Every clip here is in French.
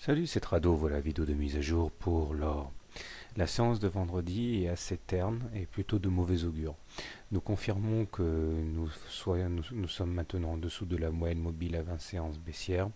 Salut, c'est Trado, voilà vidéo de mise à jour pour l'or. La séance de vendredi est assez terne et plutôt de mauvais augure. Nous confirmons que nous sommes maintenant en dessous de la moyenne mobile à 20 séances baissières.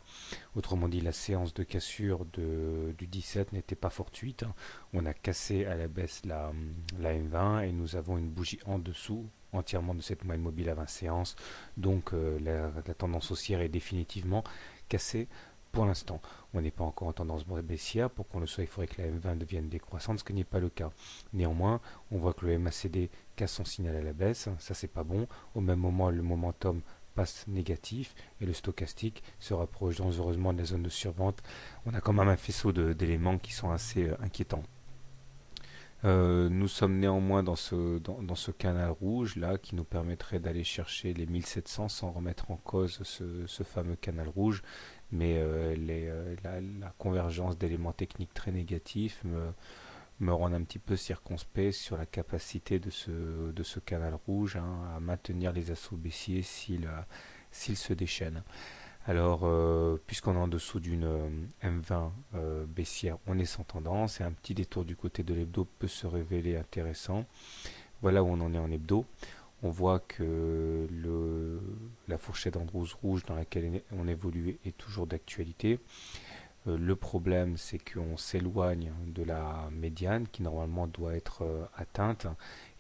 Autrement dit, la séance de cassure du 17 n'était pas fortuite. On a cassé à la baisse la M20 et nous avons une bougie en dessous entièrement de cette moyenne mobile à 20 séances. Donc la tendance haussière est définitivement cassée. Pour l'instant, on n'est pas encore en tendance baissière. Pour qu'on le soit, il faudrait que la M20 devienne décroissante, ce qui n'est pas le cas. Néanmoins, on voit que le MACD casse son signal à la baisse. Ça, c'est pas bon. Au même moment, le momentum passe négatif et le stochastique se rapproche dangereusement de la zone de survente. On a quand même un faisceau d'éléments qui sont assez inquiétants. Nous sommes néanmoins dans ce canal rouge là qui nous permettrait d'aller chercher les 1700 sans remettre en cause ce fameux canal rouge, mais la convergence d'éléments techniques très négatifs me rend un petit peu circonspect sur la capacité de ce canal rouge à maintenir les assauts baissiers s'il se déchaîne. Alors, puisqu'on est en dessous d'une M20 baissière, on est sans tendance et un petit détour du côté de l'hebdo peut se révéler intéressant. Voilà où on en est en hebdo. On voit que la fourchette Andrews rouge dans laquelle on évolue est toujours d'actualité. Le problème, c'est qu'on s'éloigne de la médiane qui normalement doit être atteinte.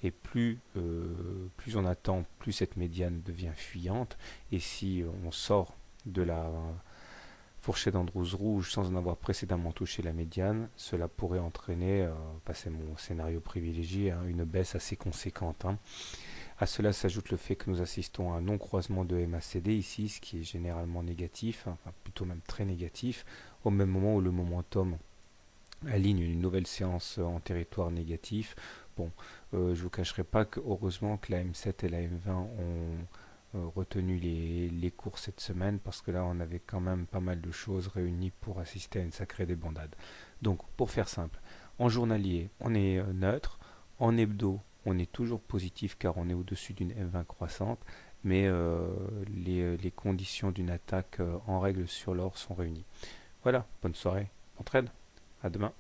Et plus on attend, plus cette médiane devient fuyante. Et si on sort de la fourchette Andrews rouge sans en avoir précédemment touché la médiane, cela pourrait entraîner, c'est mon scénario privilégié, une baisse assez conséquente. À cela s'ajoute le fait que nous assistons à un non-croisement de MACD ici, ce qui est généralement négatif, enfin plutôt même très négatif, au même moment où le momentum aligne une nouvelle séance en territoire négatif. Bon, je ne vous cacherai pas que heureusement que la M7 et la M20 ont retenu les cours cette semaine, parce que là on avait quand même pas mal de choses réunies pour assister à une sacrée débandade. Donc pour faire simple, en journalier on est neutre, en hebdo on est toujours positif car on est au-dessus d'une M20 croissante, mais les conditions d'une attaque en règle sur l'or sont réunies. Voilà, bonne soirée, bon trade, à demain.